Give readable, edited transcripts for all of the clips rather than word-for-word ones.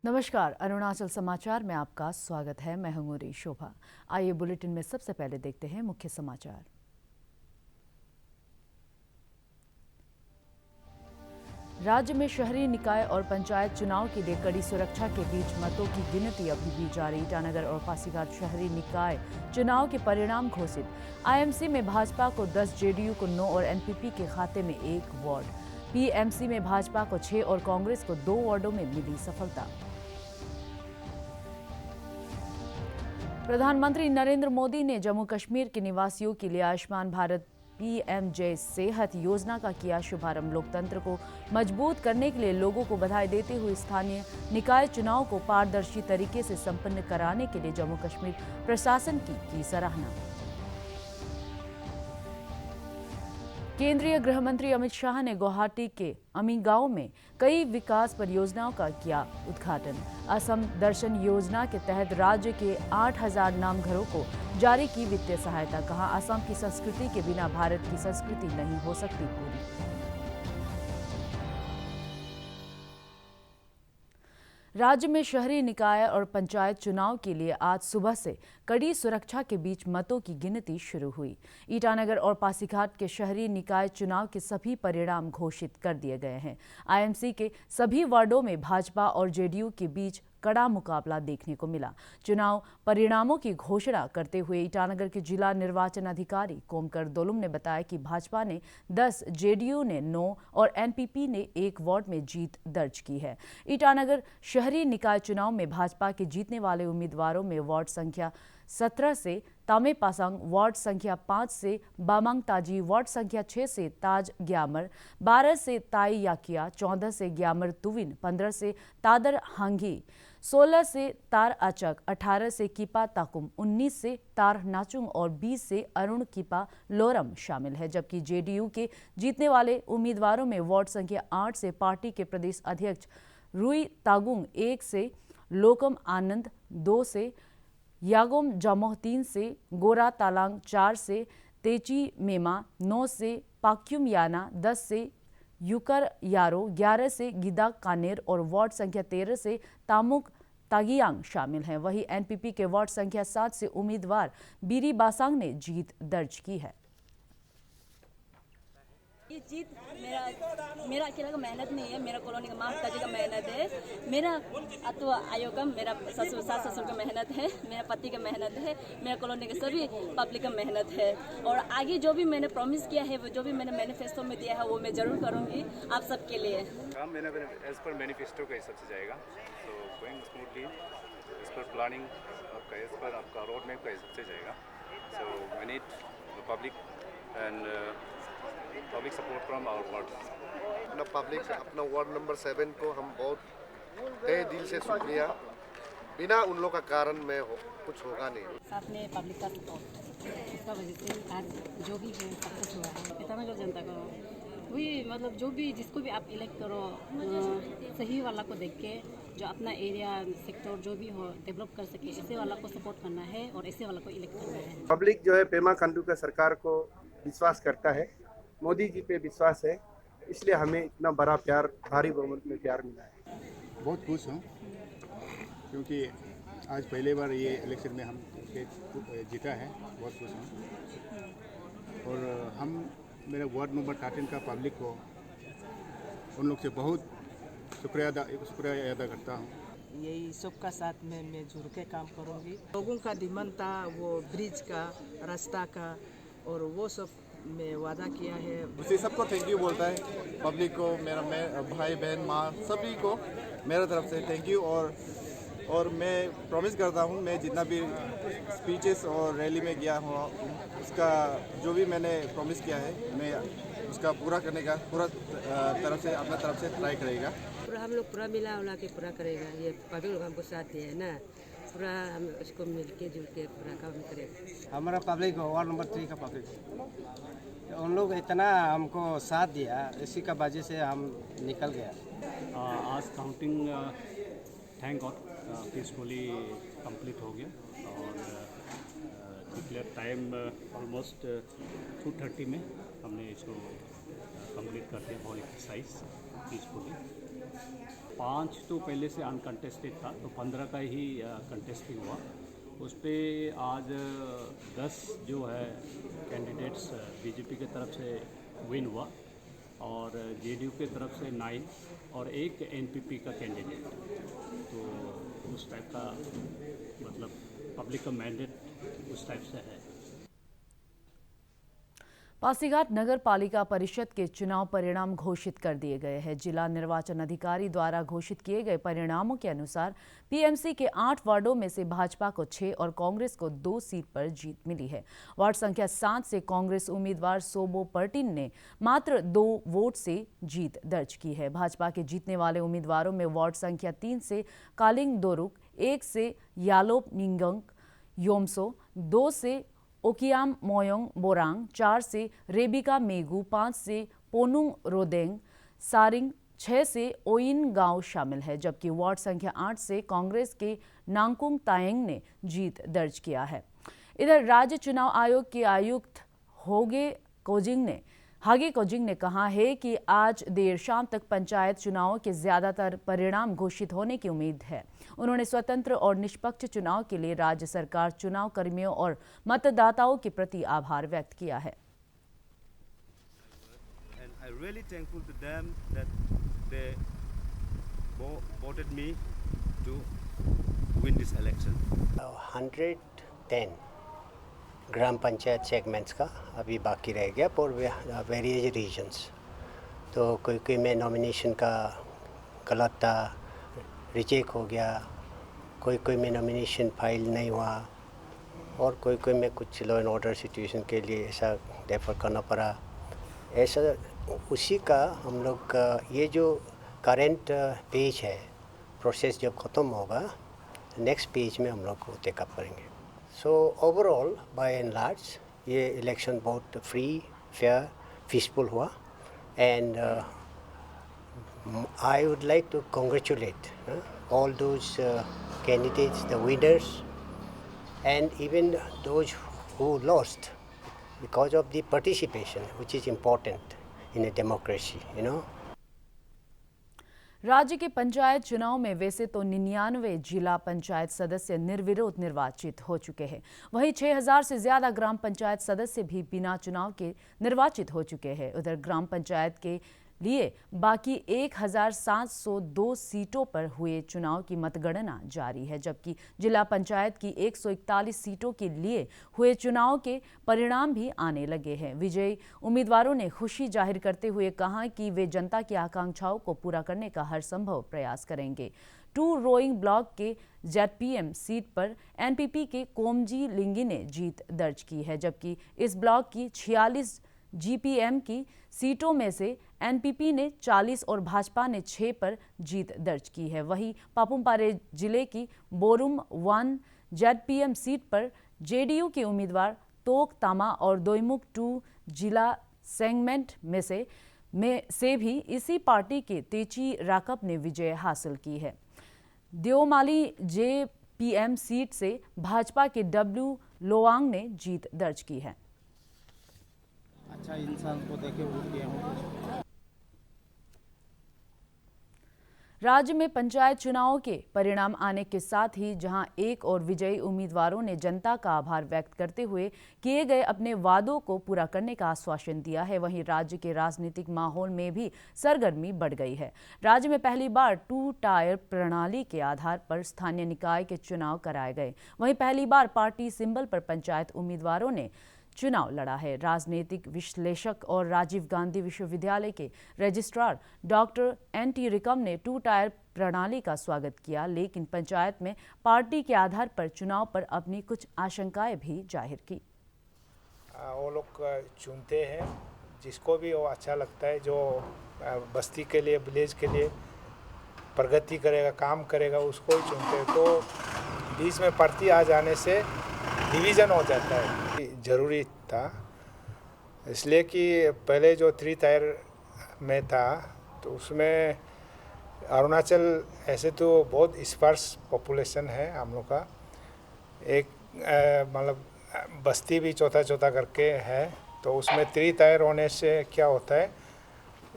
नमस्कार, अरुणाचल समाचार में आपका स्वागत है। मैं हूं शोभा। आइए बुलेटिन में सबसे पहले देखते हैं मुख्य समाचार। राज्य में शहरी निकाय और पंचायत चुनाव के लिए कड़ी सुरक्षा के बीच मतों की गिनती अभी भी जारी। ईटानगर और पासीघाट शहरी निकाय चुनाव के परिणाम घोषित। आईएमसी में भाजपा को 10, जेडीयू को 9 और एनपीपी के खाते में 1 वार्ड। पीएमसी में भाजपा को 6 और कांग्रेस को 2 वार्डों में मिली सफलता। प्रधानमंत्री नरेंद्र मोदी ने जम्मू कश्मीर के निवासियों के लिए आयुष्मान भारत पीएमजे सेहत योजना का किया शुभारंभ। लोकतंत्र को मजबूत करने के लिए लोगों को बधाई देते हुए स्थानीय निकाय चुनाव को पारदर्शी तरीके से संपन्न कराने के लिए जम्मू कश्मीर प्रशासन की सराहना। केंद्रीय गृह मंत्री अमित शाह ने गुवाहाटी के अमीगांव में कई विकास परियोजनाओं का किया उद्घाटन। असम दर्शन योजना के तहत राज्य के 8,000 नामघरों को जारी की वित्तीय सहायता। कहा, असम की संस्कृति के बिना भारत की संस्कृति नहीं हो सकती पूरी। राज्य में शहरी निकाय और पंचायत चुनाव के लिए आज सुबह से कड़ी सुरक्षा के बीच मतों की गिनती शुरू हुई। ईटानगर और पासीघाट के शहरी निकाय चुनाव के सभी परिणाम घोषित कर दिए गए हैं। आईएमसी के सभी वार्डों में भाजपा और जेडीयू के बीच कड़ा मुकाबला देखने को मिला। चुनाव परिणामों की घोषणा करते हुए ईटानगर के जिला निर्वाचन अधिकारी कोमकर दोलुम ने बताया कि भाजपा ने 10, जेडीयू ने 9 और एनपीपी ने 1 वार्ड में जीत दर्ज की है। ईटानगर शहरी निकाय चुनाव में भाजपा के जीतने वाले उम्मीदवारों में वार्ड संख्या 17 से तामे पासांग, वार्ड संख्या 5 से बामांग ताजी, वार्ड संख्या 6 से ताज ग्यामर, 12 से ताई याकिया, 14 से ग्यामर तुविन, 15 से तादर हांगी, 16 से तार अचक, 18 से कीपा ताकुम, 19 से तार नाचुंग और 20 से अरुण कीपा लोरम शामिल है। जबकि जेडीयू के जीतने वाले उम्मीदवारों में वार्ड संख्या 8 से पार्टी के प्रदेश अध्यक्ष रुई तागुंग, 1 से लोकम आनंद, 2 से यागोम जामोह, 3 से गोरा तालांग, 4 से तेची मेमा, 9 से पाक्युम याना, 10 से युकर यारो, 11 से गिदा कानेर और वार्ड संख्या 13 से तामुक तागियांग शामिल हैं। वहीं एनपीपी के वार्ड संख्या 7 से उम्मीदवार बीरी बासांग ने जीत दर्ज की है। ये जीत मेरा अकेला का मेहनत नहीं है, मेरा कॉलोनी का माता जी का मेहनत है, मेरा अतो आयोग का, मेरा सास ससुर का मेहनत है, मेरा पति का मेहनत है, मेरा कॉलोनी के सभी पब्लिक का मेहनत है। और आगे जो भी मैंने प्रॉमिस किया है, जो भी मैंने मैनिफेस्टो में दिया है, वो मैं जरूर करूँगी आप सबके लिए। काम मैंने एज पर मैनिफेस्टो का हिसाब से जाएगा, तो going smoothly as per planning आपका, एज पर आपका रोड मैप का हिसाब से जाएगा। So we need public and public support from our ward. अपना वार्ड नंबर 7 को हम बहुत तहे दिल से शुक्रिया। बिना उन लोग का कारण में कुछ होगा नहीं। साथ में पब्लिक का सपोर्ट, इसका वजह से आज जो भी है सब कुछ हुआ है। ईटानगर जनता को वही मतलब जो भी जिसको भी आप इलेक्ट करो, सही वाला को देख के जो अपना एरिया सेक्टर जो भी हो डेवलप कर सके, ऐसे वाला को सपोर्ट करना है और ऐसे वाला को इलेक्ट करना है। पब्लिक जो है पेमा खांडू का सरकार को विश्वास करता है, मोदी जी पे विश्वास है, इसलिए हमें इतना बड़ा प्यार, भारी बहुमत में प्यार मिला है। बहुत खुश हूँ क्योंकि आज पहले बार ये इलेक्शन में हम जीता है। बहुत खुश हूँ और हम मेरे वार्ड नंबर 13 का पब्लिक को उन लोग से बहुत शुक्रिया अदा करता हूँ। यही सबका साथ में मैं जुड़ के काम करूँगी। लोगों का डिमांड था वो ब्रिज का, रास्ता का, और वो सब मैं वादा किया है। उसी सबको थैंक यू बोलता है, पब्लिक को, मेरा भाई बहन माँ सभी को मेरे तरफ से थैंक यू। और मैं प्रॉमिस करता हूँ, मैं जितना भी स्पीचेस और रैली में गया हूँ उसका जो भी मैंने प्रॉमिस किया है, मैं उसका पूरा करने का पूरा तरफ से अपना तरफ से ट्राई करेगा। पूरा हम लोग पूरा मिला उला के पूरा करेगा। ये पब्लिक लोग हमको साथ दिए है ना, पूरा हम उसको मिल के जुल के पूरा काम करेगा। हमारा पब्लिक वार्ड नंबर 3 का पब्लिक, उन लोग इतना हमको साथ दिया, इसी का वजह से हम निकल गया। आज counting thank God peacefully complete हो गया और डिक्लेयर टाइम ऑलमोस्ट 2:30 में हमने इसको कंप्लीट कर दिया, होल एक्सरसाइज पीसफुली। 5 तो पहले से अनकंटेस्टेड था, तो 15 का ही कंटेस्टिंग हुआ। उस पर आज 10 जो है कैंडिडेट्स बीजेपी की तरफ से विन हुआ और जेडीयू की तरफ से 9 और एक एनपीपी का कैंडिडेट। तो उस टाइप का मतलब पब्लिक का मैंडेट उस टाइप से है। पासीघाट नगर पालिका परिषद के चुनाव परिणाम घोषित कर दिए गए हैं। जिला निर्वाचन अधिकारी द्वारा घोषित किए गए परिणामों के अनुसार पीएमसी के 8 वार्डों में से भाजपा को 6 और कांग्रेस को 2 सीट पर जीत मिली है। वार्ड संख्या 7 से कांग्रेस उम्मीदवार सोबो पर्टिन ने मात्र 2 वोट से जीत दर्ज की है। भाजपा के जीतने वाले उम्मीदवारों में वार्ड संख्या 3 से कालिंग दोरुक, 1 से यालोप निंगंग योमसो, 2 से ओकियाम मोयोंग बोरांग, 4 से रेबिका मेगू, 5 से पोनुंग रोदेंग सारिंग, 6 से ओइन गांव शामिल है। जबकि वार्ड संख्या 8 से कांग्रेस के नांगकुंग तायंग ने जीत दर्ज किया है। इधर राज्य चुनाव आयोग के आयुक्त हागे कोजिंग ने कहा है कि आज देर शाम तक पंचायत चुनावों के ज्यादातर परिणाम घोषित होने की उम्मीद है। उन्होंने स्वतंत्र और निष्पक्ष चुनाव के लिए राज्य सरकार, चुनाव कर्मियों और मतदाताओं के प्रति आभार व्यक्त किया है। I'm really thankful to them that they voted me to win this election. 110 gram panchayat segments का अभी बाकी रह गया फॉर वेरियस रीजन्स। तो कोई में नॉमिनेशन का गलत था, रिजेक्ट हो गया, कोई में नॉमिनेशन फाइल नहीं हुआ और कोई में कुछ लॉ एंड ऑर्डर सिचुएशन के लिए ऐसा रेफर करना पड़ा। ऐसा उसी का हम लोग का ये जो करंट पेज है, प्रोसेस जब ख़त्म होगा नेक्स्ट पेज में हम लोग को टेकअप करेंगे। So overall by and large ये इलेक्शन बहुत फ्री, फेयर, पीसफुल हुआ and I would like to congratulate all those candidates, the winners, and even those who lost because of the participation, which is important in a democracy, you know. राज्य के पंचायत चुनाव में वैसे तो 99 जिला पंचायत सदस्य निर्विरोध निर्वाचित हो चुके हैं, वहीं 6000 से ज्यादा ग्राम पंचायत सदस्य भी बिना चुनाव के निर्वाचित हो चुके हैं। उधर ग्राम पंचायत के लिए बाकी 1702 सीटों पर हुए चुनाव की मतगणना जारी है, जबकि जिला पंचायत की 141 सीटों के लिए हुए चुनाव के परिणाम भी आने लगे हैं। विजयी उम्मीदवारों ने खुशी जाहिर करते हुए कहा कि वे जनता की आकांक्षाओं को पूरा करने का हर संभव प्रयास करेंगे। 2 रोइंग ब्लॉक के जेडपीएम सीट पर एनपीपी के कोमजी लिंगी ने जीत दर्ज की है, जबकि इस ब्लॉक की 46 जीपीएम की सीटों में से एनपीपी ने 40 और भाजपा ने 6 पर जीत दर्ज की है। वहीं पापुमपारे जिले की बोरुम 1 जेडपीएम सीट पर जेडीयू के उम्मीदवार तोक तामा और दोईमुख 2 जिला सेगमेंट में से भी इसी पार्टी के तेची राकप ने विजय हासिल की है। देओमाली जेपीएम सीट से भाजपा के डब्ल्यू लोवांग ने जीत दर्ज की है। अच्छा इंसान को देखे वोट दिया हूँ। राज्य में पंचायत चुनावों के परिणाम आने के साथ ही जहां एक और विजयी उम्मीदवारों ने जनता का आभार व्यक्त करते हुए किए गए अपने वादों को पूरा करने का आश्वासन दिया है, वहीं राज्य के राजनीतिक माहौल में भी सरगर्मी बढ़ गई है। राज्य में पहली बार 2 टायर प्रणाली के आधार पर स्थानीय निकाय के चुनाव कराए गए। वहीं पहली बार पार्टी सिंबल पर पंचायत उम्मीदवारों ने चुनाव लड़ा है। राजनीतिक विश्लेषक और राजीव गांधी विश्वविद्यालय के रजिस्ट्रार डॉक्टर एनटी रिकम ने 2 टायर प्रणाली का स्वागत किया, लेकिन पंचायत में पार्टी के आधार पर चुनाव पर अपनी कुछ आशंकाएं भी जाहिर की। वो लोग चुनते हैं जिसको भी वो अच्छा लगता है, जो बस्ती के लिए, विलेज के लिए प्रगति करेगा, काम करेगा, उसको ही चुनते हैं। तो बीच में पार्टी आ जाने से डिवीज़न हो जाता है। ज़रूरी था इसलिए कि पहले जो 3 टायर में था तो उसमें अरुणाचल ऐसे तो बहुत स्पार्स पॉपुलेशन है हम लोग का, एक मतलब बस्ती भी चौथा करके है, तो उसमें 3 टायर होने से क्या होता है,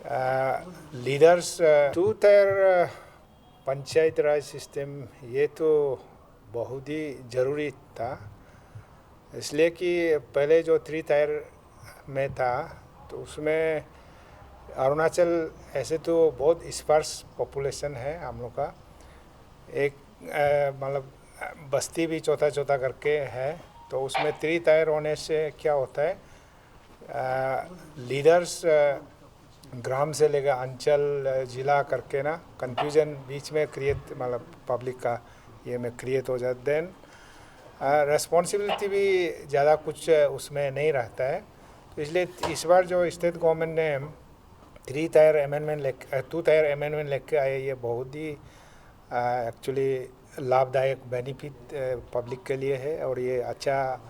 leaders two tier panchayat raj system ये तो बहुत ही ज़रूरी था, इसलिए कि पहले जो 3 टायर में था तो उसमें अरुणाचल ऐसे तो बहुत स्पार्स पॉपुलेशन है हम लोग का, एक मतलब बस्ती भी चौथा करके है, तो उसमें 3 टायर होने से क्या होता है, लीडर्स ग्राम से लेकर अंचल जिला करके ना कंफ्यूजन बीच में क्रिएट मतलब पब्लिक का ये में क्रिएट हो जाता, देन रेस्पॉन्सिबिलिटी भी ज़्यादा कुछ उसमें नहीं रहता है। तो इसलिए इस बार जो स्टेट गवर्नमेंट ने 2 टायर अमेंडमेंट लेके आए, ये बहुत ही एक्चुअली लाभदायक बेनिफिट पब्लिक के लिए है और ये अच्छा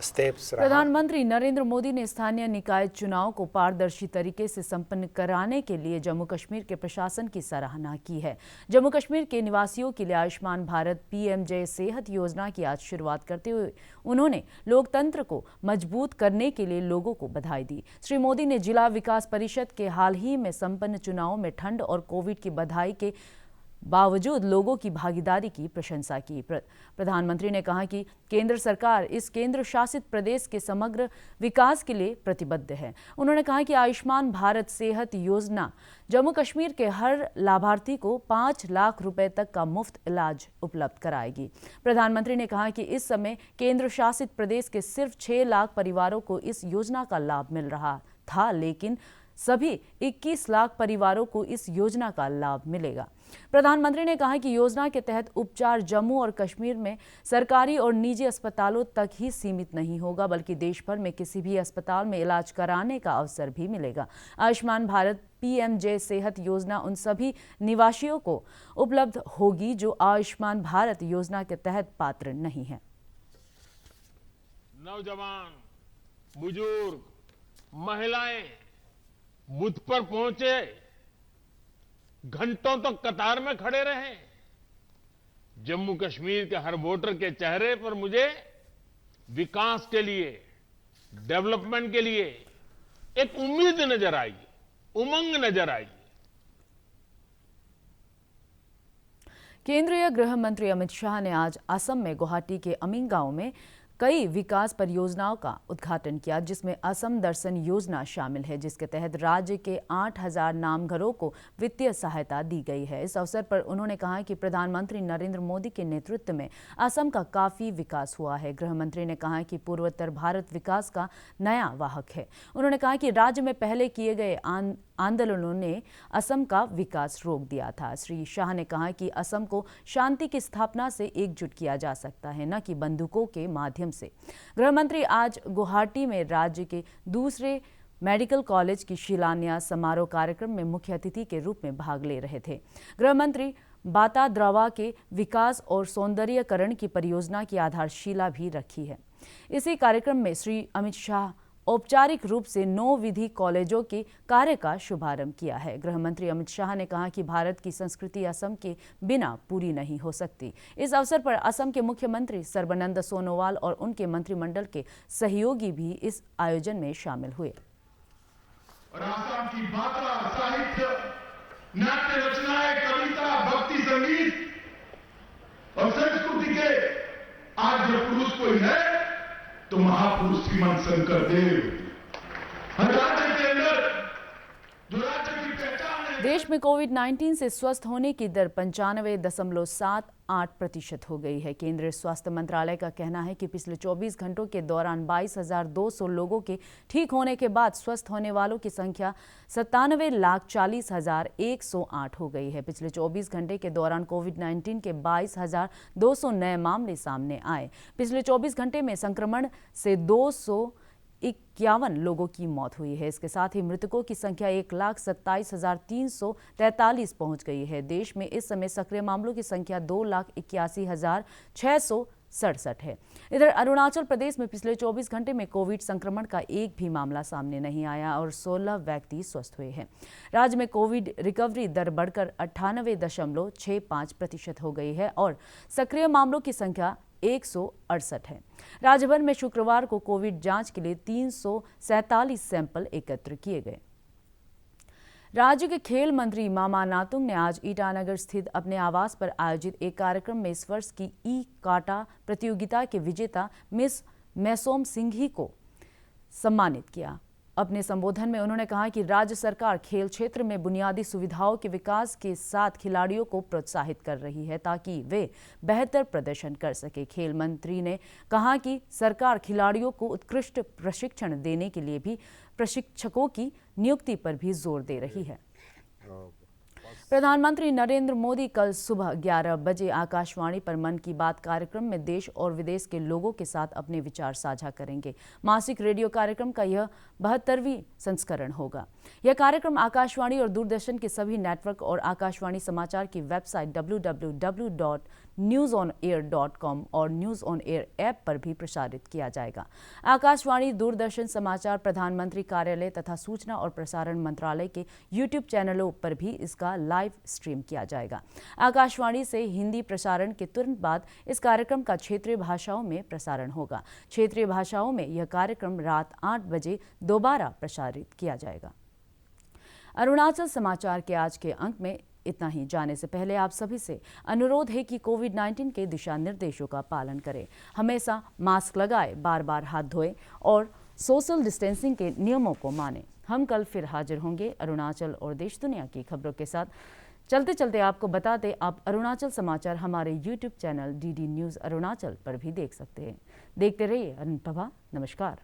स्टेप्स रहा। प्रधानमंत्री नरेंद्र मोदी ने स्थानीय निकाय चुनाव को पारदर्शी तरीके से संपन्न कराने के लिए जम्मू कश्मीर के प्रशासन की सराहना की है। जम्मू कश्मीर के निवासियों के लिए आयुष्मान भारत पीएमजे सेहत योजना की आज शुरुआत करते हुए उन्होंने लोकतंत्र को मजबूत करने के लिए लोगों को बधाई दी। श्री मोदी ने जिला विकास परिषद के हाल ही में संपन्न चुनावों में ठंड और कोविड की बधाई के बावजूद लोगों की भागीदारी की प्रशंसा की। प्रधानमंत्री ने कहा कि केंद्र सरकार इस केंद्र शासित प्रदेश के समग्र विकास के लिए प्रतिबद्ध है। उन्होंने कहा कि आयुष्मान भारत सेहत योजना जम्मू कश्मीर के हर लाभार्थी को 5 लाख रुपए तक का मुफ्त इलाज उपलब्ध कराएगी। प्रधानमंत्री ने कहा कि इस समय केंद्र शासित प्रदेश के सिर्फ 6 लाख परिवारों को इस योजना का लाभ मिल रहा था, लेकिन सभी 21 लाख परिवारों को इस योजना का लाभ मिलेगा। प्रधानमंत्री ने कहा कि योजना के तहत उपचार जम्मू और कश्मीर में सरकारी और निजी अस्पतालों तक ही सीमित नहीं होगा, बल्कि देश भर में किसी भी अस्पताल में इलाज कराने का अवसर भी मिलेगा। आयुष्मान भारत पीएमजे सेहत योजना उन सभी निवासियों को उपलब्ध होगी जो आयुष्मान भारत योजना के तहत पात्र नहीं है। नौजवान, बुजुर्ग, महिलाएं बूथ पर पहुंचे, घंटों तक कतार में खड़े रहे। जम्मू कश्मीर के हर वोटर के चेहरे पर मुझे विकास के लिए, डेवलपमेंट के लिए एक उम्मीद नजर आई, उमंग नजर आई। केंद्रीय गृह मंत्री अमित शाह ने आज असम में गुवाहाटी के अमिंग गांव में कई विकास परियोजनाओं का उद्घाटन किया, जिसमें असम दर्शन योजना शामिल है, जिसके तहत राज्य के 8000 नामघरों को वित्तीय सहायता दी गई है। इस अवसर पर उन्होंने कहा कि प्रधानमंत्री नरेंद्र मोदी के नेतृत्व में असम का काफी विकास हुआ है। गृह मंत्री ने कहा कि पूर्वोत्तर भारत विकास का नया वाहक है। उन्होंने कहा कि राज्य में पहले किए गए आंदोलनों ने असम का विकास रोक दिया था। श्री शाह ने कहा कि असम को शांति की स्थापना से एकजुट किया जा सकता है, न कि बंदूकों के माध्यम से। गृह मंत्री आज गुवाहाटी में राज्य के दूसरे मेडिकल कॉलेज की शिलान्यास समारोह कार्यक्रम में मुख्य अतिथि के रूप में भाग ले रहे थे। गृह मंत्री बाता द्रवा के विकास और सौंदर्यीकरण की परियोजना की आधारशिला भी रखी है। इसी कार्यक्रम में श्री अमित शाह औपचारिक रूप से 9 विधि कॉलेजों के कार्य का शुभारंभ किया है। गृह मंत्री अमित शाह ने कहा कि भारत की संस्कृति असम के बिना पूरी नहीं हो सकती। इस अवसर पर असम के मुख्यमंत्री सर्बानंद सोनोवाल और उनके मंत्रिमंडल के सहयोगी भी इस आयोजन में शामिल हुए। और असम की भाषा, साहित्य, नाट्य रचनाएं, कविता, भक्ति संगीत और संस्कृति के आज जो पुरुष कोई है तो महापुरुष श्रीमान शंकर देव। राज्य के अंदर जो राज्य की पहचान है। देश में कोविड-19 से स्वस्थ होने की दर 95.78% हो गई है। केंद्रीय स्वास्थ्य मंत्रालय का कहना है कि पिछले 24 घंटों के दौरान 22,200 लोगों के ठीक होने के बाद स्वस्थ होने वालों की संख्या 97,40,108 हो गई है। पिछले 24 घंटे के दौरान कोविड-19 के 22,200 नए मामले सामने आए। पिछले 24 घंटे में संक्रमण से 251 लोगों की मौत हुई है। इसके साथ ही मृतकों की संख्या 1,27,343 पहुंच गई है। देश में इस समय सक्रिय मामलों की संख्या 2,81,667 है। इधर अरुणाचल प्रदेश में पिछले 24 घंटे में कोविड संक्रमण का एक भी मामला सामने नहीं आया और 16 व्यक्ति स्वस्थ हुए हैं। राज्य में कोविड रिकवरी दर बढ़कर 98.65% हो गई है और सक्रिय मामलों की संख्या 168 है। राज्य भर में शुक्रवार को कोविड जांच के लिए 347 सैंपल एकत्र किए गए। राज्य के खेल मंत्री मामा नातुंग ने आज ईटानगर स्थित अपने आवास पर आयोजित एक कार्यक्रम में इस वर्ष की ई काटा प्रतियोगिता के विजेता मिस मैसोम सिंघी को सम्मानित किया। अपने संबोधन में उन्होंने कहा कि राज्य सरकार खेल क्षेत्र में बुनियादी सुविधाओं के विकास के साथ खिलाड़ियों को प्रोत्साहित कर रही है ताकि वे बेहतर प्रदर्शन कर सके। खेल मंत्री ने कहा कि सरकार खिलाड़ियों को उत्कृष्ट प्रशिक्षण देने के लिए भी प्रशिक्षकों की नियुक्ति पर भी जोर दे रही है। प्रधानमंत्री नरेंद्र मोदी कल सुबह 11 बजे आकाशवाणी पर मन की बात कार्यक्रम में देश और विदेश के लोगों के साथ अपने विचार साझा करेंगे। मासिक रेडियो कार्यक्रम का यह 72वां संस्करण होगा। यह कार्यक्रम आकाशवाणी और दूरदर्शन के सभी नेटवर्क और आकाशवाणी समाचार की वेबसाइट www.newsonair.com और न्यूज ऑन एयर ऐप पर भी प्रसारित किया जाएगा। आकाशवाणी, दूरदर्शन समाचार, प्रधानमंत्री कार्यालय तथा सूचना और प्रसारण मंत्रालय के YouTube चैनलों पर भी इसका लाइव स्ट्रीम किया जाएगा। आकाशवाणी से हिंदी प्रसारण के तुरंत बाद इस कार्यक्रम का क्षेत्रीय भाषाओं में प्रसारण होगा। क्षेत्रीय भाषाओं में यह कार्यक्रम रात 8 बजे दोबारा प्रसारित किया जाएगा। अरुणाचल समाचार के आज के अंक में इतना ही। जाने से पहले आप सभी से अनुरोध है कि कोविड-19 के दिशा निर्देशों का पालन करें, हमेशा मास्क लगाएं, बार-बार हाथ धोएं और सोशल डिस्टेंसिंग के नियमों को मानें। हम कल फिर हाजिर होंगे अरुणाचल और देश दुनिया की खबरों के साथ। चलते चलते आपको बता दें, आप अरुणाचल समाचार हमारे YouTube channel DD news Arunachal पर भी देख सकते हैं। देखते रहिए अरुण प्रभा। नमस्कार।